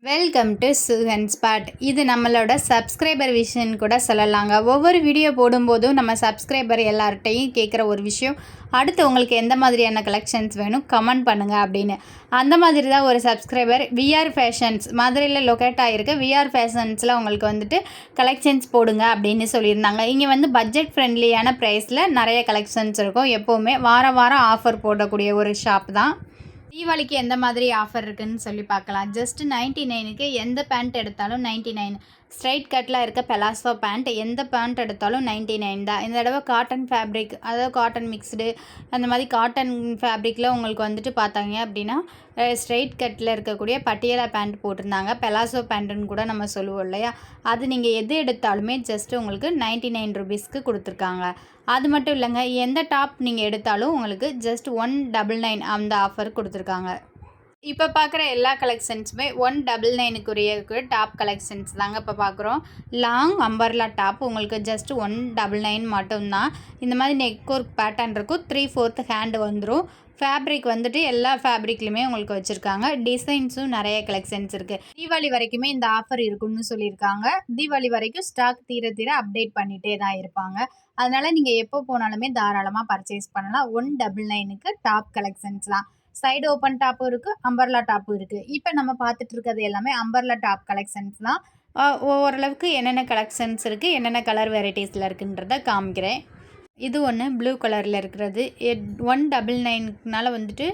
Welcome to Sugan spot. இது நம்மளோட subscriber விஷயம்னு கூட சொல்லலாங்க. ஒவ்வொரு வீடியோ போடும்போதும் நம்ம சப்ஸ்கிரைபர் எல்லார்ட்டையும் கேட்குற ஒரு விஷயம், அடுத்து உங்களுக்கு எந்த மாதிரியான கலெக்ஷன்ஸ் வேணும் கமெண்ட் பண்ணுங்கள் அப்படின்னு. அந்த மாதிரி தான் ஒரு சப்ஸ்கிரைபர் விஆர் ஃபேஷன்ஸ் மதுரையில் லொக்கேட் ஆகிருக்கு. விஆர் ஃபேஷன்ஸில் உங்களுக்கு வந்துட்டு கலெக்ஷன்ஸ் போடுங்க அப்படின்னு சொல்லியிருந்தாங்க. இங்கே வந்து பட்ஜெட் ஃப்ரெண்ட்லியான ப்ரைஸில் நிறைய கலெக்ஷன்ஸ் இருக்கும். எப்போவுமே வாரம் வாரம் ஆஃபர் போடக்கூடிய ஒரு ஷாப் தான். தீபாவளிக்கு எந்த மாதிரி ஆஃபர் இருக்குதுன்னு சொல்லி பார்க்கலாம். ஜஸ்ட் 99க்கு எந்த பேண்ட் எடுத்தாலும் 99. ஸ்ட்ரைட் கட்டில் இருக்க பெலாசோ பேண்ட் எந்த பேண்ட் எடுத்தாலும் 99 தான். இந்த தடவை காட்டன் ஃபேப்ரிக், அதாவது காட்டன் மிக்ஸ்டு அந்த மாதிரி காட்டன் ஃபேப்ரிக்கில் உங்களுக்கு வந்துட்டு பார்த்தாங்க அப்படின்னா ஸ்ட்ரைட் கட்டில் இருக்கக்கூடிய பட்டியலா பேண்ட் போட்டிருந்தாங்க. பெலாசோ பேண்ட்டுன்னு கூட நம்ம சொல்லுவோம் இல்லையா, அது நீங்கள் எது எடுத்தாலுமே ஜஸ்ட்டு உங்களுக்கு 99 ருபீஸ்க்கு கொடுத்துருக்காங்க. அது மட்டும் இல்லைங்க, எந்த டாப் நீங்கள் எடுத்தாலும் உங்களுக்கு ஜஸ்ட் 199 அந்த ஆஃபர் கொடுத்துருக்காங்க. இப்போ பார்க்குற எல்லா கலெக்ஷன்ஸுமே 199க்குரிய டாப் கலெக்ஷன்ஸ் தாங்க இப்போ பார்க்குறோம். லாங் அம்பர்லா டாப் உங்களுக்கு ஜஸ்ட் 199 மட்டும்தான். இந்த மாதிரி நெக் ஒர்க் பேட்டர்ன் இருக்கும். 3/4 ஹேண்டு வந்துடும். ஃபேப்ரிக் வந்துட்டு எல்லா ஃபேப்ரிக்லையுமே உங்களுக்கு வச்சுருக்காங்க. டிசைன்ஸும் நிறைய கலெக்ஷன்ஸ் இருக்குது. தீபாவளி வரைக்குமே இந்த ஆஃபர் இருக்குன்னு சொல்லியிருக்காங்க. தீபாவளி வரைக்கும் ஸ்டாக் தீர தீர அப்டேட் பண்ணிகிட்டே தான் இருப்பாங்க. அதனால் நீங்கள் எப்போ போனாலுமே தாராளமாக பர்ச்சேஸ் பண்ணலாம். 199க்கு டாப் கலெக்ஷன்ஸ் தான். சைடு ஓப்பன் டாப்பும் இருக்குது, அம்பர்லா டாப்பும் இருக்குது. இப்போ நம்ம பார்த்துட்டு இருக்கிறது எல்லாமே அம்பர்லா டாப் கலெக்ஷன்ஸ் தான். ஓரளவுக்கு என்னென்ன கலெக்ஷன்ஸ் இருக்குது, என்னென்ன கலர் வெரைட்டிஸில் இருக்குன்றத காமிக்கிறேன். இது ஒன்று ப்ளூ கலரில் இருக்கிறது 199னால வந்துட்டு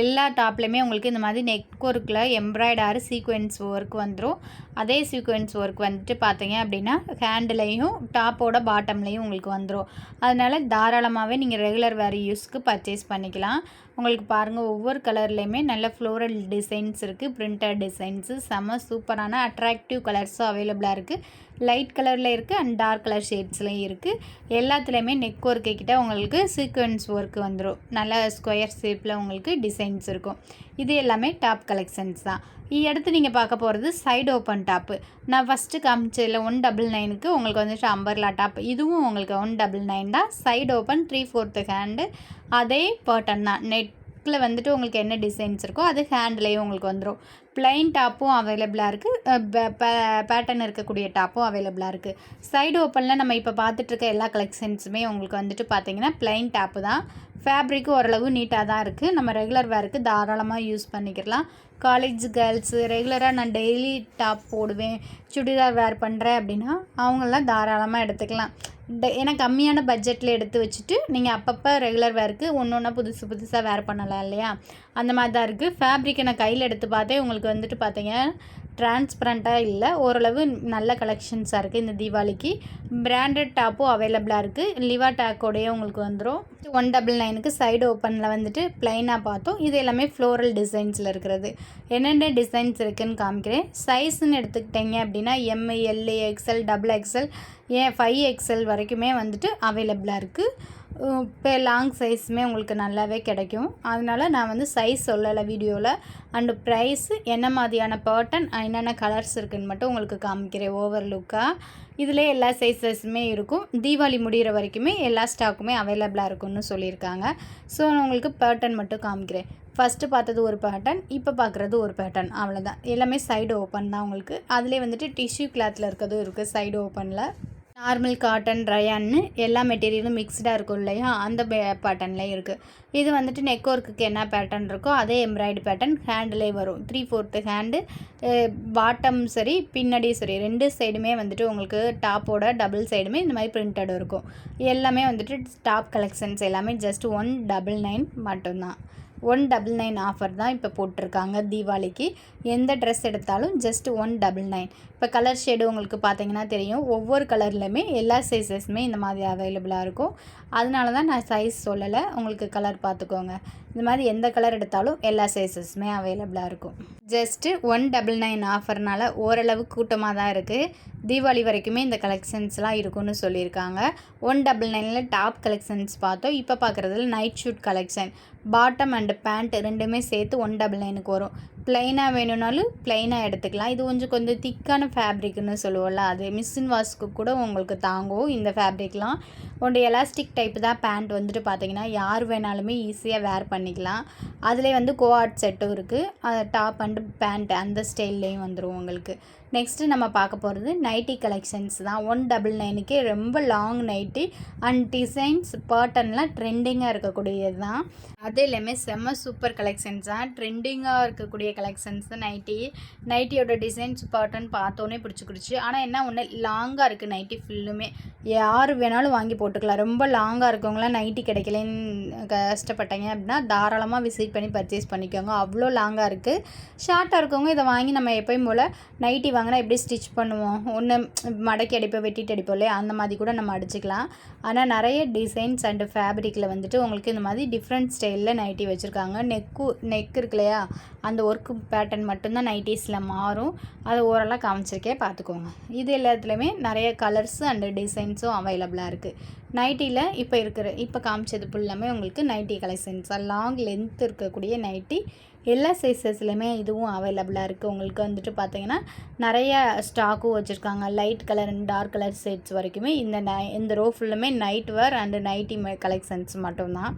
எல்லா டாப்லையுமே உங்களுக்கு இந்த மாதிரி நெக் ஒர்க்கில் எம்ப்ராய்டரி சீக்வென்ஸ் ஒர்க் வந்துடும். அதே சீக்வென்ஸ் ஒர்க் வந்துட்டு பார்த்தீங்க அப்படின்னா ஹேண்டுலையும் டாப்போட பாட்டம்லேயும் உங்களுக்கு வந்துடும். அதனால் தாராளமாகவே நீங்கள் ரெகுலர் வேர் யூஸ்க்கு பர்ச்சேஸ் பண்ணிக்கலாம். உங்களுக்கு பாருங்கள், ஒவ்வொரு கலர்லேயுமே நல்ல ஃப்ளோரல் டிசைன்ஸ் இருக்குது. பிரிண்டட் டிசைன்ஸு செம்ம சூப்பரான அட்ராக்டிவ் கலர்ஸும் அவைலபிளாக இருக்குது. லைட் கலரில் இருக்குது அண்ட் டார்க் கலர் ஷேட்ஸ்லையும் இருக்குது. எல்லாத்துலேயுமே நெக் ஒர்க்கு கிட்ட உங்களுக்கு சீக்வென்ஸ் ஒர்க் வந்துடும். நல்ல ஸ்கொயர் ஷேப்பில் உங்களுக்கு டிசைன்ஸ் இருக்கும். இது எல்லாமே டாப் கலெக்ஷன்ஸ் தான். அடுத்து நீங்கள் பார்க்க போகிறது சைடு ஓப்பன் டாப்பு. நான் ஃபஸ்ட்டு காமிச்சதில் 199க்கு உங்களுக்கு வந்துட்டு அம்பர்லா டாப். இதுவும் உங்களுக்கு 199 தான். Side open 3/4 hand. அதே பேட்டர்ன் தான். நெக்கில் வந்துட்டு உங்களுக்கு என்ன டிசைன்ஸ் இருக்கோ அது ஹேண்ட்லேயும் உங்களுக்கு வந்துடும். ப்ளைன் டாப்பும் அவைலபிளாக இருக்குது, பேட்டர்ன் இருக்கக்கூடிய டாப்பும் அவைலபிளாக இருக்குது. சைடு ஓப்பனில் நம்ம இப்போ பார்த்துட்ருக்க எல்லா கலெக்ஷன்ஸுமே உங்களுக்கு வந்துட்டு பார்த்திங்கன்னா ப்ளைன் டாப்பு தான். ஃபேப்ரிக்கும் ஓரளவு நீட்டாக தான் இருக்குது. நம்ம ரெகுலர் வேருக்கு தாராளமாக யூஸ் பண்ணிக்கலாம். காலேஜ் கேர்ள்ஸு ரெகுலராக நான் டெய்லி டாப் போடுவேன், சுடிதார் வேர் பண்ணுறேன் அப்படின்னா அவங்களாம் தாராளமாக எடுத்துக்கலாம். ஏன்னா கம்மியான பட்ஜெட்டில் எடுத்து வச்சுட்டு நீங்கள் அப்பப்போ ரெகுலர் வேருக்கு ஒன்று புதுசாக வேர் பண்ணலாம் இல்லையா, அந்த மாதிரி தான் இருக்குது. ஃபேப்ரிக்கை நான் கையில் எடுத்து பார்த்தேன். உங்களுக்கு வந்துட்டு பார்த்தீங்க டிரான்ஸ்பரண்ட்டாக இல்லை, ஓரளவு நல்ல கலெக்ஷன்ஸாக இருக்குது. இந்த தீபாவளிக்கு பிராண்டட் டாப்பும் அவைலபிளாக இருக்குது. லிவா டேக்கோடையே உங்களுக்கு வந்துடும். 199க்கு சைடு ஓப்பனில் வந்துட்டு ப்ளைனாக பார்த்தோம். இது எல்லாமே ஃப்ளோரல் டிசைன்ஸில் இருக்கிறது. என்னென்ன டிசைன்ஸ் இருக்குதுன்னு காமிக்கிறேன். சைஸ்ன்னு எடுத்துக்கிட்டீங்க அப்படின்னா M, L, XL, XXL, 5XL வரைக்குமே வந்துட்டு அவைலபிளாக இருக்குது. இப்போ லாங் சைஸுமே உங்களுக்கு நல்லாவே கிடைக்கும். அதனால் நான் வந்து சைஸ் சொல்லலை வீடியோவில். அண்டு ப்ரைஸு என்ன மாதிரியான பேட்டர்ன் என்னென்ன கலர்ஸ் இருக்குதுன்னு மட்டும் உங்களுக்கு காமிக்கிறேன் ஓவர் லுக்காக. இதிலே எல்லா சைஸஸுமே இருக்கும். தீபாவளி முடிகிற வரைக்குமே எல்லா ஸ்டாக்குமே அவைலபிளாக இருக்குன்னு சொல்லியிருக்காங்க. ஸோ நான் உங்களுக்கு பேட்டர்ன் மட்டும் காமிக்கிறேன். ஃபஸ்ட்டு பார்த்தது ஒரு பேட்டர்ன், இப்போ பார்க்குறது ஒரு பேட்டர்ன், அவ்வளோதான். எல்லாமே சைடு ஓப்பன் தான் உங்களுக்கு. அதிலே வந்துட்டு டிஷ்யூ கிளாத்தில் இருக்கிறதும் இருக்குது. சைடு ஓப்பனில் நார்மல் காட்டன், ரயான்னு எல்லா மெட்டீரியலும் மிக்ஸ்டாக இருக்கும் இல்லையா, அந்த பேட்டர்னில் இருக்குது. இது வந்துட்டு நெக் ஒர்க்குக்கு என்ன பேட்டர்ன் இருக்கோ அதே எம்ப்ராய்டு பேட்டர்ன் ஹேண்டிலே வரும். 3/4 ஹேண்டு. பாட்டம் சரி பின்னாடி சரி 2 சைடுமே வந்துட்டு உங்களுக்கு டாப்போட டபுள் சைடுமே இந்த மாதிரி பிரிண்டட் இருக்கும். எல்லாமே வந்துட்டு டாப் கலெக்ஷன்ஸ் எல்லாமே ஜஸ்ட் 199 மட்டும்தான். 199 ஆஃபர் தான் இப்போ போட்டிருக்காங்க தீபாவளிக்கு. எந்த ட்ரெஸ் எடுத்தாலும் ஜஸ்ட் 199. இப்போ கலர் ஷேடு உங்களுக்கு பார்த்தீங்கன்னா தெரியும். ஒவ்வொரு கலர்லையுமே எல்லா சைஸஸுமே இந்த மாதிரி அவைலபிளாக இருக்கும். அதனால தான் நான் சைஸ் சொல்லலை, உங்களுக்கு கலர் பார்த்துக்கோங்க. இந்த மாதிரி எந்த கலர் எடுத்தாலும் எல்லா சைஸஸுமே அவைலபிளாக இருக்கும். ஜஸ்ட்டு 199 ஆஃபர்னால் ஓரளவு கூட்டமாக தான் இருக்குது. தீபாவளி வரைக்குமே இந்த கலெக்ஷன்ஸ்லாம் இருக்குன்னு சொல்லியிருக்காங்க. 199ல் டாப் கலெக்ஷன்ஸ் பார்த்தோம். இப்போ பார்க்குறதுல night suit collection bottom and pant ரெண்டுமே சேர்த்து 199க்கு வரும். ப்ளைனாக வேணும்னாலும் ப்ளைனாக எடுத்துக்கலாம். இது கொஞ்சம் திக்கான ஃபேப்ரிக்னு சொல்லுவோம்ல, அது மிஷின் வாஷ்க்கு கூட உங்களுக்கு தாங்கும் இந்த ஃபேப்ரிக்லாம். எலாஸ்டிக் டைப் தான் பேண்ட் வந்துட்டு பார்த்தீங்கன்னா யார் வேணாலுமே ஈஸியாக வேர் பண்ணிக்கலாம். அதிலே வந்து கோஆர்ட் செட்டும் இருக்குது, டாப் அண்டு பேண்ட் அந்த ஸ்டைல்லையும் வந்துடும் உங்களுக்கு. நெக்ஸ்ட்டு நம்ம பார்க்க போகிறது நைட்டி கலெக்ஷன்ஸ் தான். 199க்கு ரொம்ப லாங் நைட்டி அண்ட் டிசைன்ஸ் பேட்டர்ன்லாம் ட்ரெண்டிங்காக இருக்கக்கூடியது தான். அது எல்லாமே செம்ம சூப்பர் கலெக்ஷன்ஸ் தான். ட்ரெண்டிங்காக இருக்கக்கூடிய கலெக்ஷன்ஸ் தான் நைட்டியோட டிசைன்ஸ் பேட்டர்ன் பார்த்தோன்னே பிடிச்சிக்கிடுச்சு. ஆனால் என்ன ஒன்று, லாங்காக இருக்குது நைட்டி ஃபுல்லுமே. யார் வேணாலும் வாங்கி போட்டுக்கலாம். ரொம்ப லாங்காக இருக்கவங்களாம் நைட்டி கிடைக்கலன்னு கஷ்டப்பட்டாங்க அப்படின்னா தாராளமாக விசிட் பண்ணி பர்ச்சேஸ் பண்ணிக்கோங்க. அவ்வளோ லாங்காக இருக்குது. ஷார்ட்டாக இருக்கவங்க இதை வாங்கி நம்ம எப்பயும் போல் நைட்டி வாங்கினா எப்படி ஸ்டிச் பண்ணுவோம், ஒன்று மடக்கி அடிப்போம், வெட்டிட்டு அடிப்போம் இல்லையா, அந்த மாதிரி கூட நம்ம அடிச்சுக்கலாம். ஆனால் நிறைய டிசைன்ஸ் அண்டு ஃபேப்ரிக்கில் வந்துட்டு உங்களுக்கு இந்த மாதிரி டிஃப்ரெண்ட் ஸ்டைலில் நைட்டி வச்சுருக்காங்க. நெக் இருக்கு இல்லையா, அந்த ஒர்க்கு பேட்டர்ன் மட்டும்தான் நைட்டிஸில் மாறும். அதை ஓரளவு காமிச்சிருக்கேன், பார்த்துக்கோங்க. இது எல்லாத்துலேயுமே நிறைய கலர்ஸு அண்டு டிசைன்ஸும் அவைலபிளாக இருக்குது. நைட்டியில் இப்போ காமிச்சது ஃபுல்லாமே உங்களுக்கு நைட்டி கலெக்ஷன்ஸ். லாங் லென்த் இருக்கக்கூடிய நைட்டி எல்லா சைஸஸ்லையுமே இதுவும் அவைலபிளாக இருக்குது. உங்களுக்கு வந்துட்டு பார்த்தீங்கன்னா நிறைய ஸ்டாக்கும் வச்சுருக்காங்க. Light colour and dark colour sets வரைக்குமே இந்த ரோ ஃபுல்லுமே night wear and nighty collections மட்டும்தான்.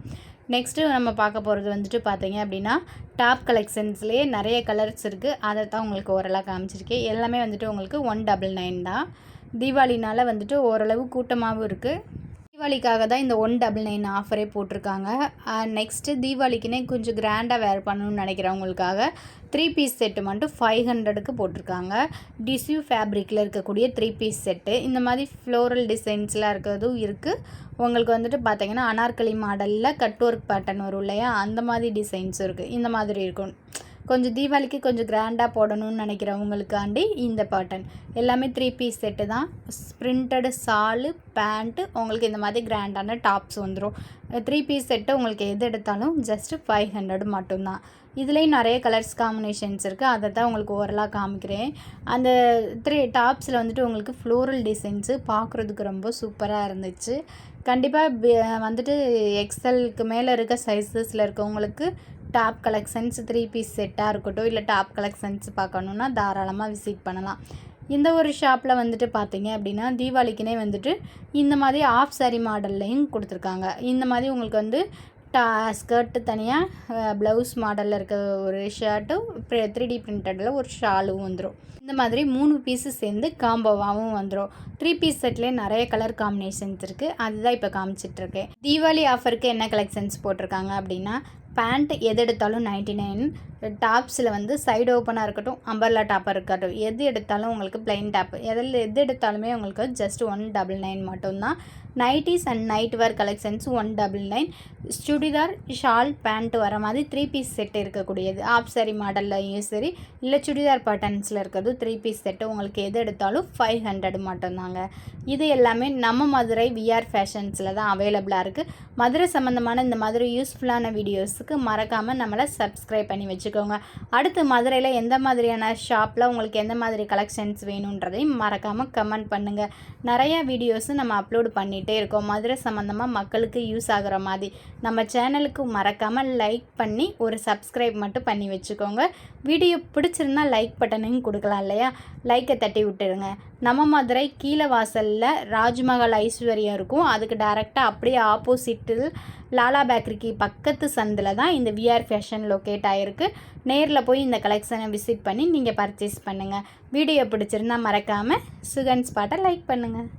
நெக்ஸ்ட்டு நம்ம பார்க்க போகிறது வந்துட்டு பார்த்தீங்க அப்படின்னா டாப் கலெக்ஷன்ஸ்லேயே நிறைய கலர்ஸ் இருக்குது. அதை தான் உங்களுக்கு ஓரளவு காமிச்சிருக்கேன். எல்லாமே வந்துட்டு உங்களுக்கு 199 தான். தீபாவளினால் வந்துட்டு ஓரளவு கூட்டமாகவும் இருக்குது. தீபாவளிக்காக தான் இந்த 199 ஆஃபரே போட்டிருக்காங்க. நெக்ஸ்ட்டு தீபாவளிக்குனே கொஞ்சம் கிராண்டாக வேர் பண்ணணும்னு நினைக்கிறவங்களுக்காக 3 பீஸ் செட்டு மட்டும் 500க்கு போட்டிருக்காங்க. டிஷ்யூ ஃபேப்ரிக்கில் இருக்கக்கூடிய 3 பீஸ் செட்டு. இந்த மாதிரி ஃப்ளோரல் டிசைன்ஸ்லாம் இருக்கிறதும் இருக்குது. உங்களுக்கு வந்துட்டு பார்த்தீங்கன்னா அனார்கலி மாடலில் கட் ஒர்க் பேட்டர்ன் வரும் இல்லையா, அந்த மாதிரி டிசைன்ஸ் இருக்குது. இந்த மாதிரி இருக்கும். கொஞ்சம் தீபாவளிக்கு கொஞ்சம் கிராண்டாக போடணும்னு நினைக்கிறவங்களுக்காண்டி இந்த பேட்டர்ன் எல்லாமே 3 பீஸ் செட்டு தான். பிரிண்டடு சாலு பேண்ட்டு உங்களுக்கு இந்த மாதிரி கிராண்டான டாப்ஸ் வந்துடும். 3 பீஸ் செட்டு உங்களுக்கு எது எடுத்தாலும் ஜஸ்ட்டு 500 மட்டும்தான். இதுலேயும் நிறைய கலர்ஸ் காம்பினேஷன்ஸ் இருக்குது. அதை தான் உங்களுக்கு ஓரலாக காமிக்கிறேன். அந்த 3 டாப்ஸில் வந்துட்டு உங்களுக்கு ஃப்ளோரல் டிசைன்ஸு பார்க்குறதுக்கு ரொம்ப சூப்பராக இருந்துச்சு. கண்டிப்பாக வந்துட்டு எக்ஸலுக்கு மேலே இருக்க சைஸஸில் இருக்கவங்களுக்கு டாப் கலெக்ஷன்ஸ் 3 பீஸ் செட்டாக இருக்கட்டும், இல்லை டாப் கலெக்ஷன்ஸ் பார்க்கணுன்னா தாராளமாக விசிட் பண்ணலாம். இந்த ஒரு ஷாப்பில் வந்துட்டு பார்த்தீங்க அப்படின்னா தீபாவளிக்குனே வந்துட்டு இந்த மாதிரி ஆஃப் சாரி மாடல்லையும் கொடுத்துருக்காங்க. இந்த மாதிரி உங்களுக்கு வந்து ஸ்கர்ட்டு தனியாக, ப்ளவுஸ் மாடலில் இருக்க ஒரு ஷர்ட்டும் 3D பிரிண்டடில் ஒரு ஷாலும் வந்துடும். இந்த மாதிரி 3 பீஸு சேர்ந்து காம்போவாகவும் வந்துடும். 3 பீஸ் செட்லேயே நிறைய கலர் காம்பினேஷன்ஸ் இருக்குது. அதுதான் இப்போ காமிச்சிட்ருக்கேன். தீபாவளி ஆஃபருக்கு என்ன கலெக்ஷன்ஸ் போட்டிருக்காங்க அப்படின்னா பேண்ட் எது எடுத்தாலும் 99. டாப்ஸில் வந்து சைடு ஓப்பனாக இருக்கட்டும், அம்பர்லா டாப்பாக இருக்கட்டும், எது எடுத்தாலும் உங்களுக்கு பிளைன் டாப் எது எடுத்தாலுமே உங்களுக்கு ஜஸ்ட் 199 மட்டும்தான். Nighties and night wear collections 199. Churidar shawl pant வர மாதிரி 3 பீஸ் செட்டு இருக்கக்கூடியது. ஆஃப் சாரி மாடல்லையும் சரி, இல்லை சுடிதார் பேட்டர்ன்ஸில் இருக்கிறது 3 பீஸ் செட்டு உங்களுக்கு எது எடுத்தாலும் 500 மட்டும்தாங்க. இது எல்லாமே நம்ம மதுரை விஆர் ஃபேஷன்ஸில் தான் அவைலபிளாக இருக்குது. மதுரை சம்மந்தமான இந்த மாதிரி யூஸ்ஃபுல்லான வீடியோஸுக்கு மறக்காமல் நம்மளை சப்ஸ்கிரைப் பண்ணி வச்சுக்கோங்க. அடுத்து மதுரையில் எந்த மாதிரியான ஷாப்பில் உங்களுக்கு எந்த மாதிரி கலெக்ஷன்ஸ் வேணுன்றதையும் மறக்காமல் கமெண்ட் பண்ணுங்கள். நிறையா வீடியோஸு நம்ம அப்லோடு பண்ணிகிட்டே இருக்கோம் மதுரை சம்மந்தமாக மக்களுக்கு யூஸ் ஆகிற மாதிரி. நம்ம சேனலுக்கு மறக்காமல் லைக் பண்ணி ஒரு சப்ஸ்கிரைப் மட்டும் பண்ணி வச்சுக்கோங்க. வீடியோ பிடிச்சிருந்தா லைக் பட்டனையும் கொடுக்கலாம் இல்லையா, லைக்கை தட்டி விட்டுடுங்க. நம்ம மதுரை கீழே வாசலில் ராஜ்மஹால் ஐஸ்வர்யம் இருக்கும். அதுக்கு டைரெக்டாக அப்படியே ஆப்போசிட்டில் லாலா பேக்கரிக்கு பக்கத்து சந்தில் தான் இந்த விஆர் ஃபேஷன் லொக்கேட் ஆகிருக்கு. நேரில் போய் இந்த கலெக்ஷனை விசிட் பண்ணி நீங்கள் பர்ச்சேஸ் பண்ணுங்கள். வீடியோ பிடிச்சிருந்தா மறக்காமல் சுகன் ஸ்பாட்டை லைக் பண்ணுங்கள்.